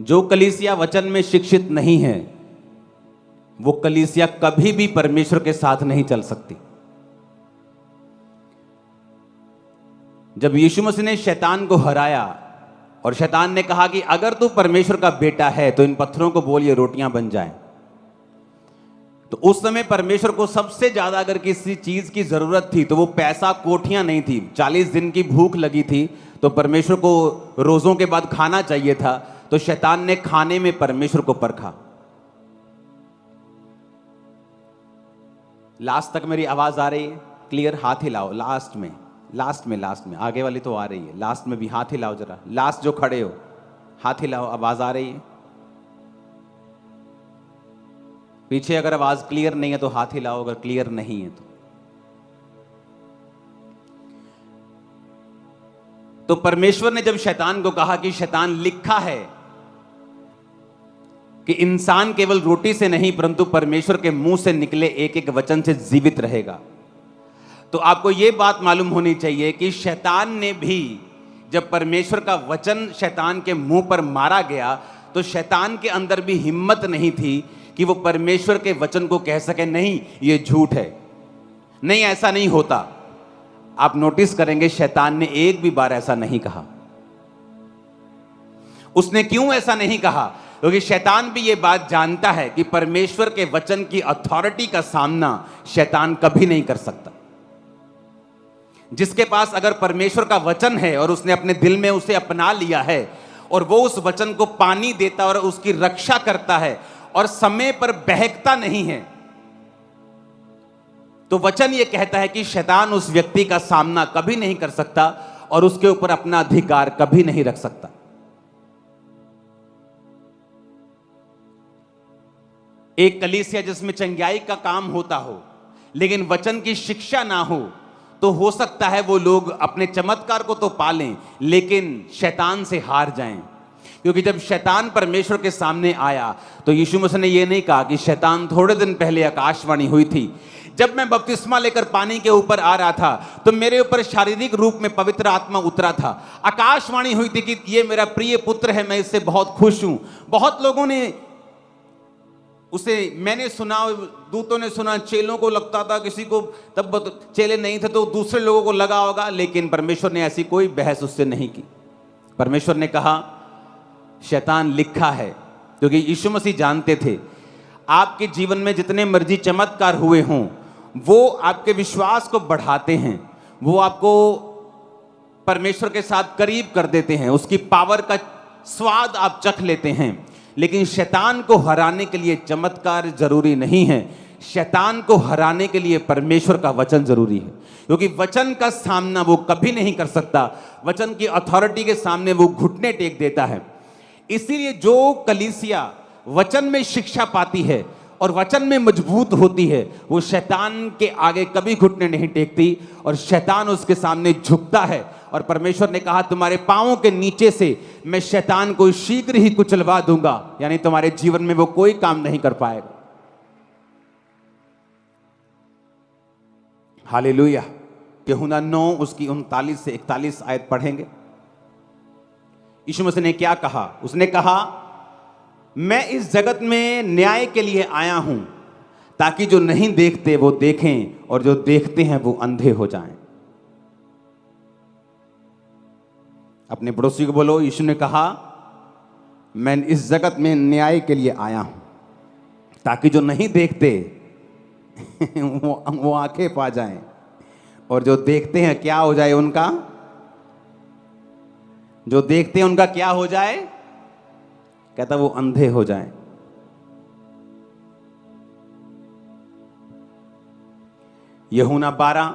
जो कलीसिया वचन में शिक्षित नहीं है वो कलीसिया कभी भी परमेश्वर के साथ नहीं चल सकती। जब यीशु मसीह ने शैतान को हराया और शैतान ने कहा कि अगर तू परमेश्वर का बेटा है तो इन पत्थरों को बोल ये रोटियां बन जाएं, तो उस समय परमेश्वर को सबसे ज्यादा अगर किसी चीज की जरूरत थी तो वो पैसा, कोठियां नहीं थी। 40 दिन की भूख लगी थी तो परमेश्वर को रोजों के बाद खाना चाहिए था, तो शैतान ने खाने में परमेश्वर को परखा। लास्ट तक मेरी आवाज आ रही है? क्लियर? हाथ हिलाओ। लास्ट में आगे वाली तो आ रही है, लास्ट में भी हाथ हिलाओ जरा। लास्ट जो खड़े हो हाथ हिलाओ, आवाज आ रही है? पीछे अगर आवाज क्लियर नहीं है तो हाथ हिलाओ, अगर क्लियर नहीं है तो परमेश्वर ने जब शैतान को कहा कि शैतान, लिखा है कि इंसान केवल रोटी से नहीं परंतु परमेश्वर के मुंह से निकले एक एक वचन से जीवित रहेगा, तो आपको यह बात मालूम होनी चाहिए कि शैतान ने भी, जब परमेश्वर का वचन शैतान के मुंह पर मारा गया तो शैतान के अंदर भी हिम्मत नहीं थी कि वो परमेश्वर के वचन को कह सके नहीं ये झूठ है, नहीं ऐसा नहीं होता। आप नोटिस करेंगे शैतान ने एक भी बार ऐसा नहीं कहा। उसने क्यों ऐसा नहीं कहा? क्योंकि शैतान भी ये बात जानता है कि परमेश्वर के वचन की अथॉरिटी का सामना शैतान कभी नहीं कर सकता। जिसके पास अगर परमेश्वर का वचन है और उसने अपने दिल में उसे अपना लिया है और वो उस वचन को पानी देता और उसकी रक्षा करता है और समय पर बहकता नहीं है, तो वचन ये कहता है कि शैतान उस व्यक्ति का सामना कभी नहीं कर सकता और उसके ऊपर अपना अधिकार कभी नहीं रख सकता। एक कलीसिया जिसमें चंगाई का काम होता हो लेकिन वचन की शिक्षा ना हो, तो हो सकता है वो लोग अपने चमत्कार को तो पालें लेकिन शैतान से हार जाएं। क्योंकि जब शैतान परमेश्वर के सामने आया तो यीशु मसीह ने यह नहीं कहा कि शैतान, थोड़े दिन पहले आकाशवाणी हुई थी, जब मैं बपतिस्मा लेकर पानी के ऊपर आ रहा था तो मेरे ऊपर शारीरिक रूप में पवित्र आत्मा उतरा था। आकाशवाणी हुई थी कि ये मेरा प्रिय पुत्र है, मैं इससे बहुत खुश हूं। बहुत लोगों ने उसे, मैंने सुना, दूतों ने सुना, चेलों को लगता था, किसी को तब चेले नहीं थे तो दूसरे लोगों को लगा होगा, लेकिन परमेश्वर ने ऐसी कोई बहस उससे नहीं की। परमेश्वर ने कहा शैतान, लिखा है। क्योंकि यीशु मसीह जानते थे आपके जीवन में जितने मर्जी चमत्कार हुए हों वो आपके विश्वास को बढ़ाते हैं, वो आपको परमेश्वर के साथ करीब कर देते हैं, उसकी पावर का स्वाद आप चख लेते हैं। लेकिन शैतान को हराने के लिए चमत्कार जरूरी नहीं है, शैतान को हराने के लिए परमेश्वर का वचन जरूरी है। क्योंकि वचन का सामना वो कभी नहीं कर सकता, वचन की अथॉरिटी के सामने वो घुटने टेक देता है। इसीलिए जो कलीसिया वचन में शिक्षा पाती है और वचन में मजबूत होती है वो शैतान के आगे कभी घुटने नहीं टेकती और शैतान उसके सामने झुकता है। और परमेश्वर ने कहा तुम्हारे पांवों के नीचे से मैं शैतान को शीघ्र ही कुचलवा दूंगा, यानी तुम्हारे जीवन में वो कोई काम नहीं कर पाएगा। हालेलुया। यूहन्ना 9 उसकी 39 से 41 आयत पढ़ेंगे। यीशु मसीह ने क्या कहा? उसने कहा मैं इस जगत में न्याय के लिए आया हूं ताकि जो नहीं देखते वो देखें और जो देखते हैं वो अंधे हो जाएं। अपने पड़ोसी को बोलो, यीशु ने कहा मैं इस जगत में न्याय के लिए आया हूं ताकि जो नहीं देखते वो आंखें पा जाएं और जो देखते हैं क्या हो जाए उनका, जो देखते हैं उनका क्या हो जाए? कहता वो अंधे हो जाएं। यूहन्ना 12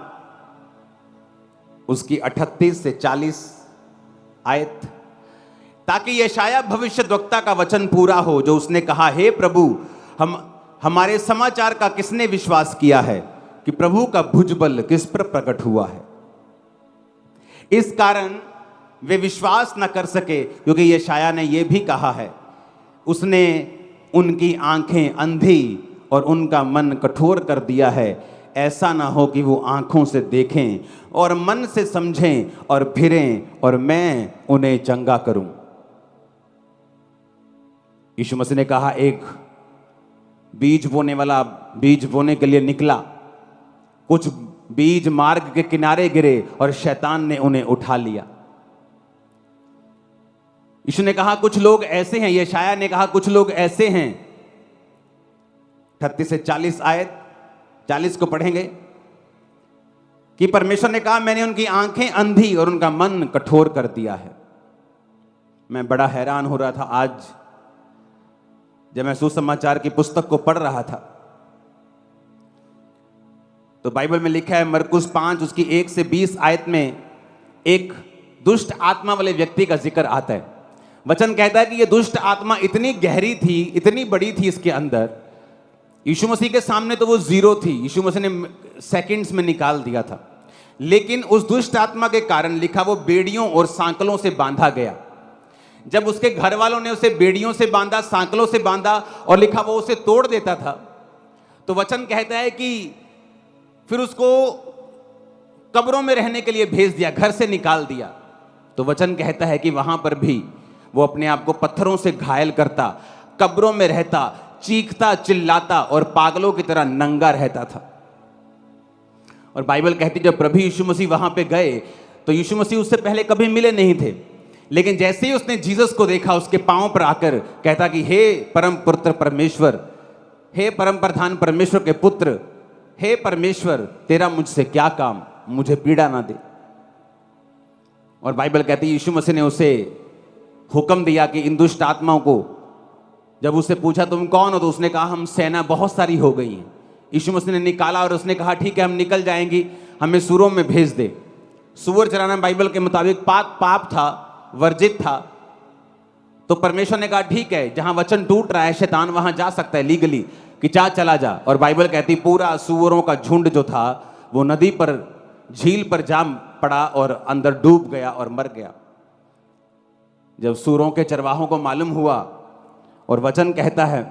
उसकी 38 से 40 आयत, ताकि यशायाह भविष्यद्वक्ता का वचन पूरा हो जो उसने कहा, हे प्रभु हमारे समाचार का किसने विश्वास किया है कि प्रभु का भुजबल किस पर प्रकट हुआ है। इस कारण वे विश्वास न कर सके, क्योंकि यशायाह ने यह भी कहा है, उसने उनकी आंखें अंधी और उनका मन कठोर कर दिया है, ऐसा ना हो कि वो आंखों से देखें और मन से समझें और फिरें और मैं उन्हें चंगा करूं। यीशु मसीह ने कहा, एक बीज बोने वाला बीज बोने के लिए निकला, कुछ बीज मार्ग के किनारे गिरे और शैतान ने उन्हें उठा लिया। यीशु ने कहा कुछ लोग ऐसे हैं, यशायाह ने कहा कुछ लोग ऐसे हैं, 38 से 40 आयत, 40 को पढ़ेंगे कि परमेश्वर ने कहा, मैंने उनकी आंखें अंधी और उनका मन कठोर कर दिया है। मैं बड़ा हैरान हो रहा था आज जब मैं सुसमाचार की पुस्तक को पढ़ रहा था, तो बाइबल में लिखा है मरकुस 5 उसकी 1 से 20 आयत में एक दुष्ट आत्मा वाले व्यक्ति का जिक्र आता है। वचन कहता है कि यह दुष्ट आत्मा इतनी गहरी थी, इतनी बड़ी थी इसके अंदर, यीशु मसीह के सामने तो वो जीरो थी, यीशु मसीह ने सेकंड्स में निकाल दिया था, लेकिन उस दुष्ट आत्मा के कारण लिखा वो बेड़ियों और सांकलों से बांधा गया। जब उसके घर वालों ने उसे बेड़ियों से बांधा, सांकलों से बांधा और लिखा वो उसे तोड़ देता था, तो वचन कहता है कि फिर उसको कब्रों में रहने के लिए भेज दिया, घर से निकाल दिया। तो वचन कहता है कि वहां पर भी वो अपने आप को पत्थरों से घायल करता, कब्रों में रहता, चीखता चिल्लाता और पागलों की तरह नंगा रहता था। और बाइबल कहती जब प्रभु यीशु मसीह वहां पे गए तो यीशु मसीह उससे पहले कभी मिले नहीं थे, लेकिन जैसे ही उसने जीसस को देखा उसके पांव पर आकर कहता कि हे परम पुत्र परमेश्वर, हे परम प्रधान परमेश्वर के पुत्र, हे परमेश्वर तेरा मुझसे क्या काम, मुझे पीड़ा ना दे। और बाइबल कहती है यीशु मसीह ने उसे हुक्म दिया कि इन दुष्ट आत्माओं को, जब उससे पूछा तुम कौन हो, तो उसने कहा हम सेना बहुत सारी हो गई हैं। यीशु मसीह ने निकाला और उसने कहा ठीक है हम निकल जाएंगी, हमें सूरों में भेज दे। सूअर चराना बाइबल के मुताबिक पाप था, वर्जित था। तो परमेश्वर ने कहा ठीक है, जहां वचन टूट रहा है शैतान वहां जा सकता है लीगली, कि चला जा। और बाइबल कहती पूरा सूअरों का झुंड जो था वो नदी पर, झील पर जा पड़ा और अंदर डूब गया और मर गया। जब सूअरों के चरवाहों को मालूम हुआ, और वचन कहता है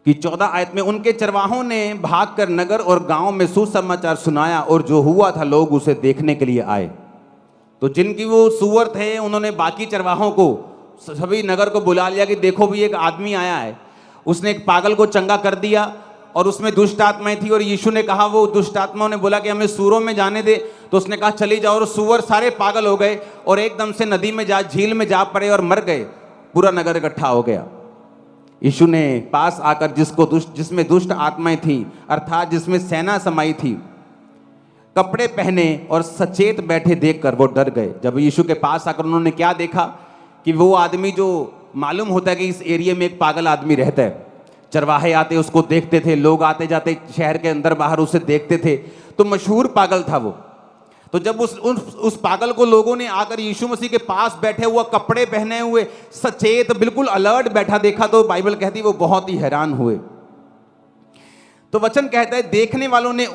कि 14 आयत में उनके चरवाहों ने भागकर नगर और गांव में सुसमाचार सुनाया, और जो हुआ था लोग उसे देखने के लिए आए। तो जिनकी वो सूअर थे उन्होंने बाकी चरवाहों को, सभी नगर को बुला लिया कि देखो भी एक आदमी आया है, उसने एक पागल को चंगा कर दिया और उसमें दुष्ट आत्माएं थी। और यीशु ने कहा, वो दुष्ट आत्माओं ने बोला कि हमें सूरों में जाने दे, तो उसने कहा चली जाओ। और सूअर सारे पागल हो गए और एकदम से नदी में झील में जा पड़े और मर गए, पूरा नगर इकट्ठा हो गया। यीशु ने पास आकर जिसमें दुष्ट आत्माएं थी, अर्थात जिसमें सेना समाई थी, कपड़े पहने और सचेत बैठे देखकर वो डर गए। जब यीशु के पास आकर उन्होंने क्या देखा कि वो आदमी, जो मालूम होता है कि इस एरिया में एक पागल आदमी रहता है, चरवाहे आते उसको देखते थे, लोग आते जाते शहर के अंदर बाहर उसे देखते थे, तो मशहूर पागल था वो। तो जब उस पागल को लोगों ने आकर यीशु मसीह के पास बैठे हुआ, कपड़े पहने हुए, सचेत, बिल्कुल अलर्ट बैठा देखा, तो बाइबल कहती वो बहुत ही हैरान हुए। तो वचन कहता है देखने वालों ने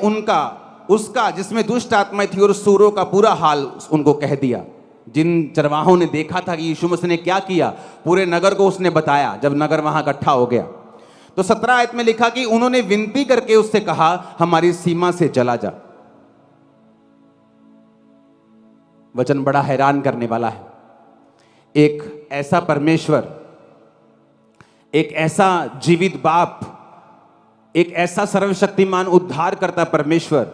उसका जिसमें दुष्ट आत्माएं थी और सूरों का पूरा हाल उनको कह दिया। जिन चरवाहों ने देखा था कि यीशु मसीह ने क्या किया, पूरे नगर को उसने बताया जब नगर वहां इकट्ठा हो गया। तो 17 आयत में लिखा कि उन्होंने विनती करके उससे कहा हमारी सीमा से चला जा। वचन बड़ा हैरान करने वाला है। एक ऐसा परमेश्वर, एक ऐसा जीवित बाप, एक ऐसा सर्वशक्तिमान उद्धार करता परमेश्वर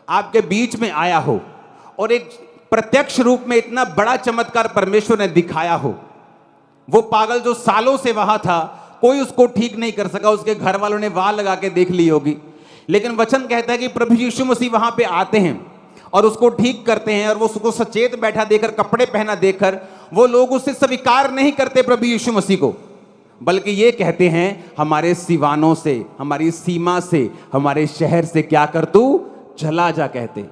आपके बीच में आया हो और एक प्रत्यक्ष रूप में इतना बड़ा चमत्कार परमेश्वर ने दिखाया हो। वो पागल जो सालों से वहां था, कोई उसको ठीक नहीं कर सका, उसके घर वालों ने वाह लगा के देख ली होगी, लेकिन वचन कहता है कि प्रभु यीशु मसीह वहां पे आते हैं और उसको ठीक करते हैं। और वो उसको सचेत बैठा देकर, कपड़े पहना देकर, वो लोग उससे स्वीकार नहीं करते प्रभु यीशु मसीह को, बल्कि ये कहते हैं हमारे सिवानों से, हमारी सीमा से, हमारे शहर से क्या कर तू, चला जा कहते।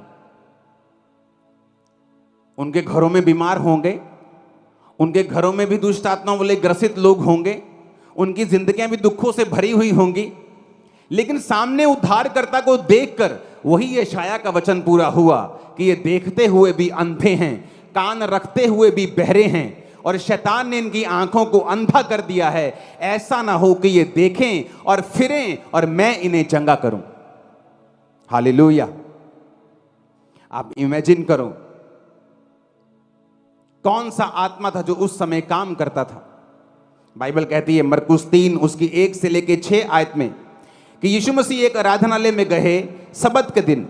उनके घरों में बीमार होंगे, उनके घरों में भी दुष्ट आत्माओं वाले ग्रसित लोग होंगे, उनकी जिंदगियां भी दुखों से भरी हुई होंगी, लेकिन सामने उद्धारकर्ता को देखकर वही यशायाह का वचन पूरा हुआ कि ये देखते हुए भी अंधे हैं, कान रखते हुए भी बहरे हैं, और शैतान ने इनकी आंखों को अंधा कर दिया है, ऐसा ना हो कि ये देखें और फिरें और मैं इन्हें चंगा करूं। हालेलुया। आप इमेजिन करो, कौन सा आत्मा था जो उस समय काम करता था? बाइबल कहती है मरकुस 3 उसकी 1 से लेके 6 आयत में कि यीशु मसीह एक आराधनालय में गए सबत के दिन।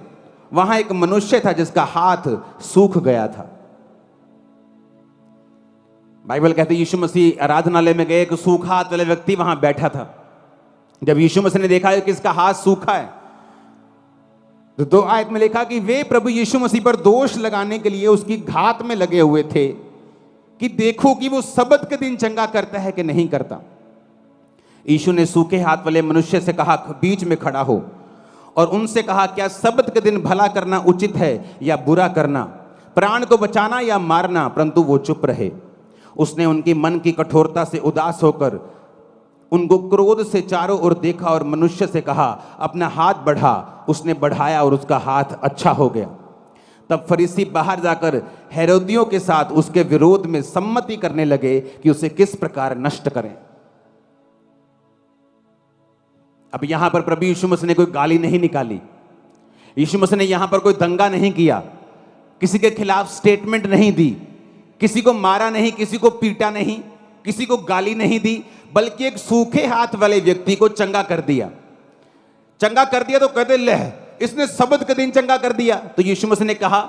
वहां एक मनुष्य था जिसका हाथ सूख गया था। बाइबल कहती है यीशु मसीह आराधनालय में गए, एक सूखा हाथ वाला व्यक्ति वहां बैठा था। जब यीशु मसीह ने देखा कि इसका हाथ सूखा है, तो 2 आयत में लिखा कि वे प्रभु यीशु मसीह पर दोष लगाने के लिए उसकी घात में लगे हुए थे कि देखो कि वो सबत के दिन चंगा करता है कि नहीं करता। यीशु ने सूखे हाथ वाले मनुष्य से कहा, बीच में खड़ा हो, और उनसे कहा, क्या सबत के दिन भला करना उचित है या बुरा करना, प्राण को बचाना या मारना? परंतु वो चुप रहे। उसने उनकी मन की कठोरता से उदास होकर उनको क्रोध से चारों ओर देखा और मनुष्य से कहा, अपना हाथ बढ़ा। उसने बढ़ाया और उसका हाथ अच्छा हो गया। तब फरीसी बाहर जाकर हेरोदियों के साथ उसके विरोध में सम्मति करने लगे कि उसे किस प्रकार नष्ट करें। अब यहां पर प्रभु यीशु मसीह ने कोई गाली नहीं निकाली, यीशु मसीह ने यहां पर कोई दंगा नहीं किया, किसी के खिलाफ स्टेटमेंट नहीं दी, किसी को मारा नहीं, किसी को पीटा नहीं, किसी को गाली नहीं दी, बल्कि एक सूखे हाथ वाले व्यक्ति को चंगा कर दिया। चंगा कर दिया तो कहते ले इसने सबत के दिन चंगा कर दिया। तो यीशु मसीह ने कहा,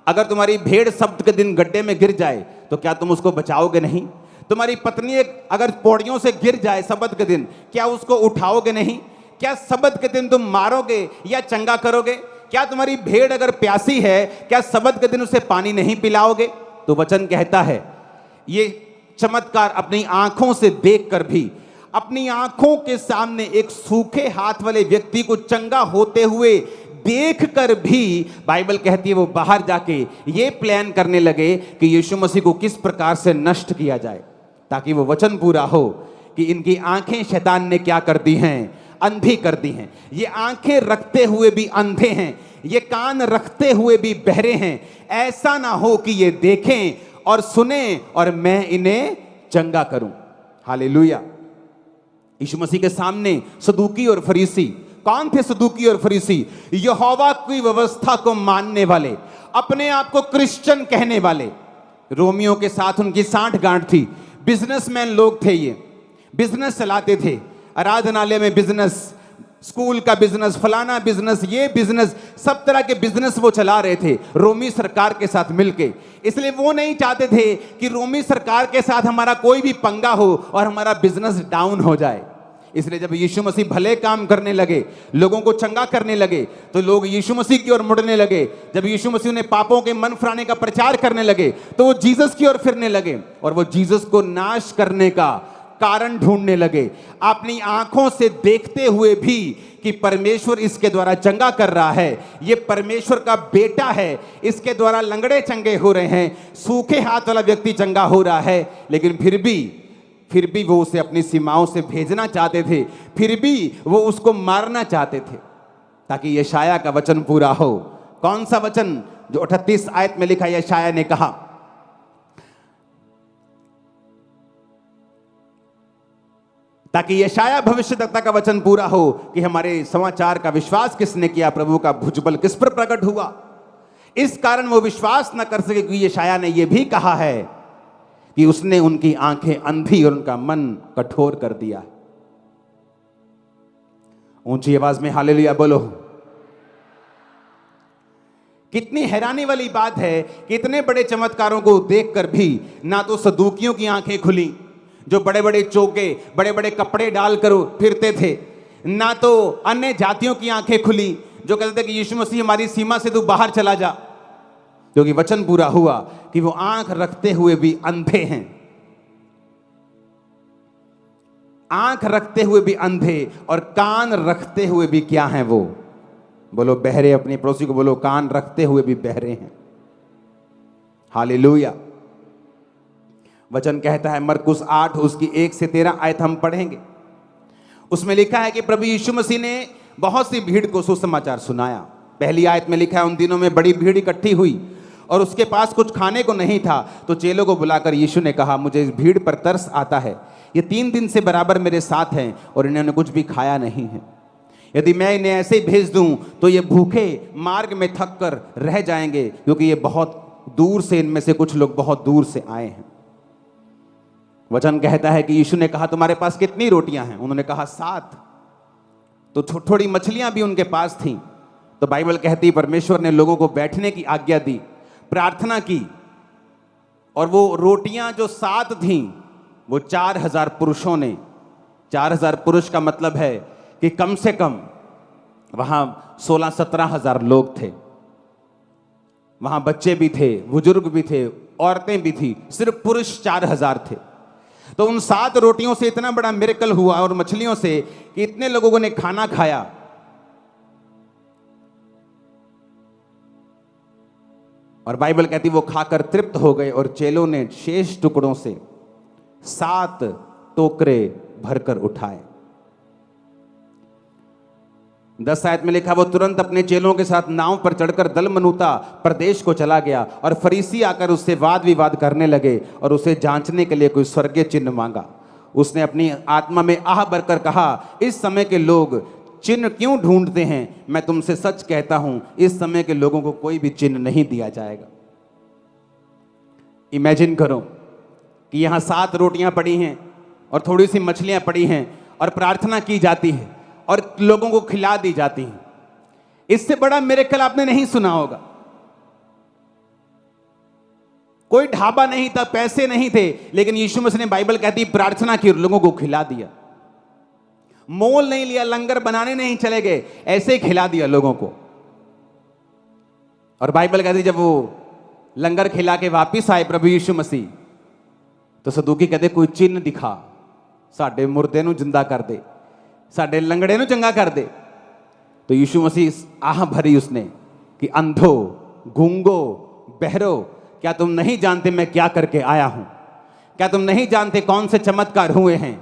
अगर तुम्हारी भेड़ सबत के दिन गड्ढे में गिर जाए तो क्या तुम उसको बचाओगे नहीं? तुम्हारी पत्नी अगर पौड़ियों से गिर जाए सबत के दिन, क्या उसको उठाओगे नहीं? क्या सबत के दिन तुम मारोगे या चंगा करोगे? क्या तुम्हारी भेड़ अगर प्यासी है, क्या सबत के दिन उसे पानी नहीं पिलाओगे? तो वचन कहता है ये चमत्कार अपनी आंखों से देखकर भी, अपनी आंखों के सामने एक सूखे हाथ वाले व्यक्ति को चंगा होते हुए देखकर भी बाइबल कहती है वो बाहर जाके ये प्लान करने लगे कि यीशु मसीह को किस प्रकार से नष्ट किया जाए, ताकि वो वचन पूरा हो कि इनकी आंखें शैतान ने क्या कर दी हैं? अंधी कर दी हैं। ये आंखें रखते हुए भी अंधे हैं, ये कान रखते हुए भी बहरे हैं। ऐसा ना हो कि ये देखें और सुने और मैं इन्हें चंगा करूं। हालेलुया। यीशु मसीह के सामने सदूकी और फरीसी, कौन थे सदूकी और फरीसी? यहोवा की व्यवस्था को मानने वाले, अपने आप को क्रिश्चियन कहने वाले। रोमियों के साथ उनकी साठ गांठ थी। बिजनेसमैन लोग थे, ये बिजनेस चलाते थे, आराधनालय में बिजनेस, स्कूल का बिजनेस, फलाना बिजनेस, ये बिजनेस, सब तरह के बिजनेस वो चला रहे थे रोमी सरकार के साथ मिलके। इसलिए वो नहीं चाहते थे कि रोमी सरकार के साथ हमारा कोई भी पंगा हो और हमारा बिजनेस डाउन हो जाए। इसलिए जब यीशु मसीह भले काम करने लगे, लोगों को चंगा करने लगे, तो लोग यीशु मसीह की ओर मुड़ने लगे। जब यीशु मसीह ने पापों के मन फिराने का प्रचार करने लगे, तो वो जीसस की ओर फिरने लगे और वो जीसस को नाश करने का कारण ढूंढने लगे, अपनी आंखों से देखते हुए भी कि परमेश्वर इसके द्वारा चंगा कर रहा है, ये परमेश्वर का बेटा है, इसके द्वारा लंगड़े चंगे हो रहे हैं, सूखे हाथ वाला व्यक्ति चंगा हो रहा है। लेकिन फिर भी वो उसे अपनी सीमाओं से भेजना चाहते थे, फिर भी वो उसको मारना चाहते थे, ताकि यशाया का वचन पूरा हो। कौन सा वचन? जो 38 आयत में लिखा, यशाया ने कहा, ताकि यशाया भविष्यद्वक्ता का वचन पूरा हो कि हमारे समाचार का विश्वास किसने किया, प्रभु का भुजबल किस पर प्रकट हुआ। इस कारण वो विश्वास न कर सके, क्योंकि यशाया ने यह भी कहा है कि उसने उनकी आंखें अंधी और उनका मन कठोर कर दिया। ऊंची आवाज में हालेलुया बोलो। कितनी हैरानी वाली बात है कि इतने बड़े चमत्कारों को देखकर भी ना तो सदूकियों की आंखें खुली, जो बड़े बड़े चौके, बड़े बड़े कपड़े डालकर फिरते थे, ना तो अन्य जातियों की आंखें खुली, जो कहते थे कि यीशु मसीह हमारी सीमा से तू बाहर चला जा, क्योंकि वचन पूरा हुआ कि वो आंख रखते हुए भी अंधे हैं। आंख रखते हुए भी अंधे और कान रखते हुए भी क्या हैं वो? बोलो बहरे। अपने पड़ोसी को बोलो, कान रखते हुए भी बहरे हैं। हालेलुया। वचन कहता है मरकुस 8 उसकी 1 से 13 आयत हम पढ़ेंगे। उसमें लिखा है कि प्रभु यीशु मसीह ने बहुत सी भीड़ को सुसमाचार सुनाया। पहली आयत में लिखा है, उन दिनों में बड़ी भीड़ इकट्ठी हुई और उसके पास कुछ खाने को नहीं था, तो चेलों को बुलाकर यीशु ने कहा, मुझे इस भीड़ पर तरस आता है, ये 3 दिन से बराबर मेरे साथ हैं और इन्होंने कुछ भी खाया नहीं है। यदि मैं इन्हें ऐसे ही भेज दूं तो ये भूखे मार्ग में थक कर रह जाएंगे, क्योंकि ये बहुत दूर से इनमें से कुछ लोग बहुत दूर से आए हैं। वचन कहता है कि यीशु ने कहा तुम्हारे पास कितनी रोटियां हैं? उन्होंने कहा 7। तो थोड़ी मछलियां भी उनके पास थीं। तो बाइबल कहती परमेश्वर ने लोगों को बैठने की आज्ञा दी, प्रार्थना की, और वो रोटियां जो 7 थीं वो 4000 पुरुषों ने, 4000 पुरुष का मतलब है कि कम से कम वहां 16-17 हजार लोग थे। वहां बच्चे भी थे, बुजुर्ग भी थे, औरतें भी थी, सिर्फ पुरुष 4000 थे। तो उन 7 रोटियों से इतना बड़ा मिरेकल हुआ और मछलियों से कि इतने लोगों ने खाना खाया। और बाइबल कहती वो खाकर तृप्त हो गए और चेलों ने शेष टुकड़ों से 7 टोकरे भरकर उठाए। 10 आयत में लिखा वो तुरंत अपने चेलों के साथ नाव पर चढ़कर दलमनूता प्रदेश को चला गया और फरीसी आकर उससे वाद विवाद करने लगे और उसे जांचने के लिए कोई स्वर्गीय चिन्ह मांगा। उसने अपनी आत्मा में आह भरकर कहा, इस समय के लोग चिन्ह क्यों ढूंढते हैं? मैं तुमसे सच कहता हूं, इस समय के लोगों को कोई भी चिन्ह नहीं दिया जाएगा। इमेजिन करो कि यहां 7 रोटियां पड़ी हैं और थोड़ी सी मछलियां पड़ी हैं और प्रार्थना की जाती है और लोगों को खिला दी जाती हैं। इससे बड़ा मिरेकल आपने नहीं सुना होगा। कोई ढाबा नहीं था, पैसे नहीं थे, लेकिन यीशु मसीह ने, बाइबल कहती प्रार्थना की और लोगों को खिला दिया। मोल नहीं लिया, लंगर बनाने नहीं चले गए, ऐसे ही खिला दिया लोगों को। और बाइबल कहती जब वो लंगर खिला के वापिस आए प्रभु यीशु मसीह, तो सदूकी कहते कोई चिन्ह दिखा, साडे मुर्दे नूं जिंदा कर दे, साडे लंगड़े नूं चंगा कर दे। तो यीशु मसीह आह भरी उसने कि अंधो, गूंगो, बहरो, क्या तुम नहीं जानते मैं क्या करके आया हूं? क्या तुम नहीं जानते कौन से चमत्कार हुए हैं?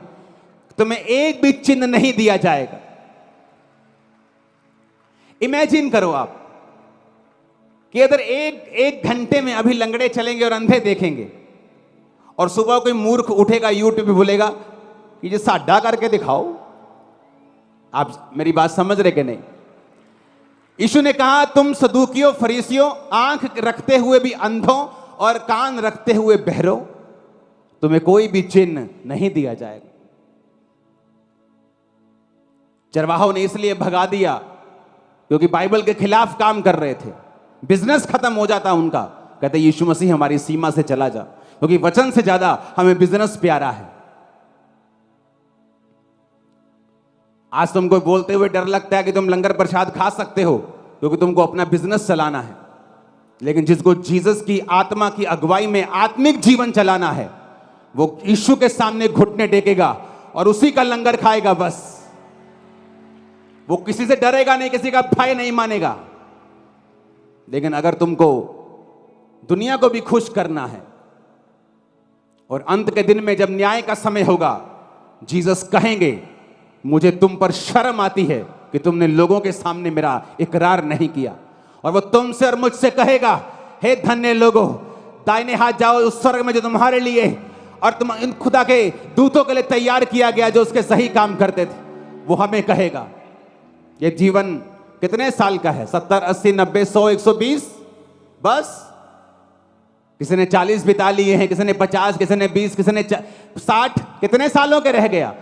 तुम्हें एक भी चिन्ह नहीं दिया जाएगा। इमेजिन करो आप कि अगर एक घंटे में अभी लंगड़े चलेंगे और अंधे देखेंगे और सुबह कोई मूर्ख उठेगा यूट्यूब पे बोलेगा कि ये साडा करके दिखाओ। आप मेरी बात समझ रहे कि नहीं? यीशु ने कहा तुम सदूकियों, फरीसियों, आंख रखते हुए भी अंधों और कान रखते हुए बहरों, तुम्हें कोई भी चिन्ह नहीं दिया जाएगा। चरवाहों ने इसलिए भगा दिया क्योंकि बाइबल के खिलाफ काम कर रहे थे, बिजनेस खत्म हो जाता उनका। कहते यीशु मसीह हमारी सीमा से चला जा, क्योंकि वचन से ज्यादा हमें बिजनेस प्यारा है। आज तुमको बोलते हुए डर लगता है कि तुम लंगर प्रसाद खा सकते हो क्योंकि तुमको अपना बिजनेस चलाना है, लेकिन जिसको जीसस की आत्मा की अगुवाई में आत्मिक जीवन चलाना है वो यीशु के सामने घुटने टेकेगा और उसी का लंगर खाएगा। बस वो किसी से डरेगा नहीं, किसी का भय नहीं मानेगा। लेकिन अगर तुमको दुनिया को भी खुश करना है और अंत के दिन में जब न्याय का समय होगा, जीसस कहेंगे मुझे तुम पर शर्म आती है कि तुमने लोगों के सामने मेरा इकरार नहीं किया। और वो तुमसे और मुझसे कहेगा, हे धन्य लोगों, दाहिने हाथ जाओ उस स्वर्ग में जो तुम्हारे लिए और तुम इन खुदा के दूतों के लिए तैयार किया गया, जो उसके सही काम करते थे। वो हमें कहेगा ये जीवन कितने साल का है? 70, 80, 90, 100, 120? बस किसी ने 40 बिता लिए हैं, किसी ने 50, किसी ने 20, किसी ने 60। कितने सालों के रह गया?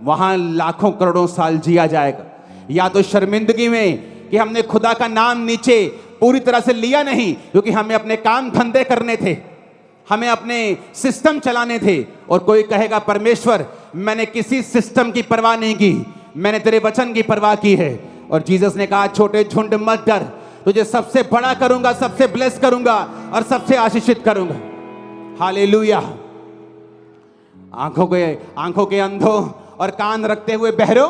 वहां लाखों करोड़ों साल जिया जाएगा। या तो शर्मिंदगी में कि हमने खुदा का नाम नीचे पूरी तरह से लिया नहीं, क्योंकि हमें अपने काम धंधे करने थे, हमें अपने सिस्टम चलाने थे। और कोई कहेगा परमेश्वर मैंने किसी सिस्टम की परवाह नहीं की, मैंने तेरे वचन की परवाह की है। और जीसस ने कहा छोटे झुंड मत डर, तुझे सबसे बड़ा करूंगा, सबसे ब्लेस करूंगा और सबसे आशीषित करूंगा। हालेलुया। आंखों के अंधों और कान रखते हुए बहरो,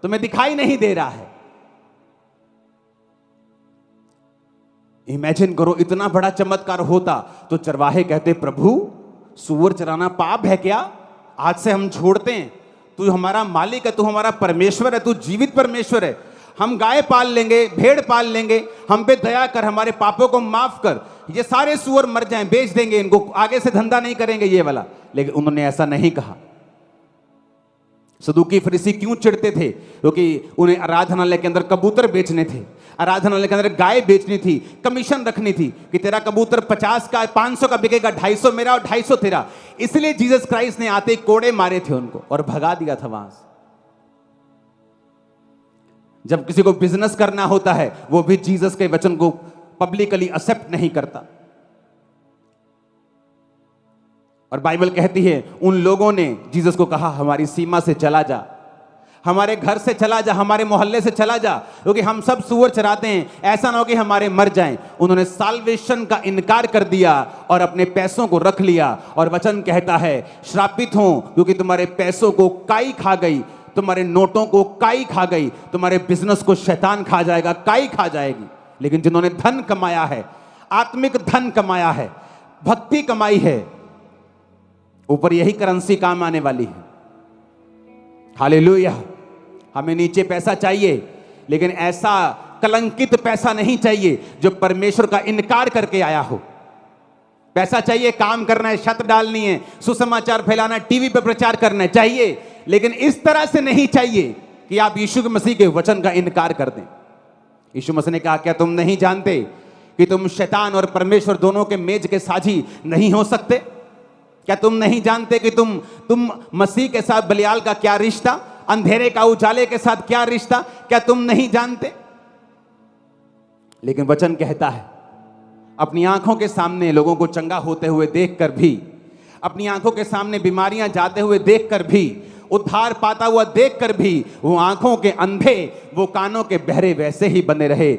तुम्हें दिखाई नहीं दे रहा है। इमेजिन करो इतना बड़ा चमत्कार होता तो चरवाहे कहते प्रभु सूअर चराना पाप है क्या? आज से हम छोड़ते हैं, तू हमारा मालिक है, तू हमारा परमेश्वर है, तू जीवित परमेश्वर है। हम गाय पाल लेंगे, भेड़ पाल लेंगे, हम पे दया कर, हमारे पापों को माफ कर। ये सारे सूअर मर जाएं, बेच देंगे इनको, आगे से धंधा नहीं करेंगे ये वाला। लेकिन उन्होंने ऐसा नहीं कहा। सदूकी फरीसी क्यों चिढ़ते थे? क्योंकि उन्हें आराधनालय के अंदर कबूतर बेचने थे, आराधनालय के अंदर गाय बेचनी थी, कमीशन रखनी थी कि तेरा कबूतर 50 का 500 का बिकेगा, 250 मेरा और 250 तेरा। इसलिए जीसस क्राइस्ट ने आते ही कोड़े मारे थे उनको और भगा दिया था वहां से। जब किसी को बिजनेस करना होता है वो भी जीसस के वचन को पब्लिकली एक्सेप्ट नहीं करता। और बाइबल कहती है उन लोगों ने जीसस को कहा हमारी सीमा से चला जा, हमारे घर से चला जा, हमारे मोहल्ले से चला जा, क्योंकि हम सब सूअर चराते हैं, ऐसा ना हो कि हमारे मर जाएं। उन्होंने साल्वेशन का इनकार कर दिया और अपने पैसों को रख लिया। और वचन कहता है श्रापित हो क्योंकि तुम्हारे पैसों को काई खा गई, तुम्हारे नोटों को काई खा गई, तुम्हारे बिजनेस को शैतान खा जाएगा, काई खा जाएगी। लेकिन जिन्होंने धन कमाया है, आत्मिक धन कमाया है, भक्ति कमाई है, ऊपर यही करेंसी काम आने वाली है। हालेलुया। हमें नीचे पैसा चाहिए, लेकिन ऐसा कलंकित पैसा नहीं चाहिए जो परमेश्वर का इनकार करके आया हो। पैसा चाहिए, काम करना है, छत डालनी है, सुसमाचार फैलाना है, टीवी पर प्रचार करना चाहिए, लेकिन इस तरह से नहीं चाहिए कि आप यीशु मसीह के वचन का इनकार कर दें। यीशु मसीह ने कहा क्या तुम नहीं जानते कि तुम शैतान और परमेश्वर दोनों के मेज के साझी नहीं हो सकते? क्या तुम नहीं जानते कि तुम मसीह के साथ बलियाल का क्या रिश्ता, अंधेरे का उजाले के साथ क्या रिश्ता, क्या तुम नहीं जानते? लेकिन वचन कहता है अपनी आंखों के सामने लोगों को चंगा होते हुए देखकर भी, अपनी आंखों के सामने बीमारियां जाते हुए देखकर भी, उद्धार पाता हुआ देखकर भी वो आंखों के अंधे, वो कानों के बहरे वैसे ही बने रहे।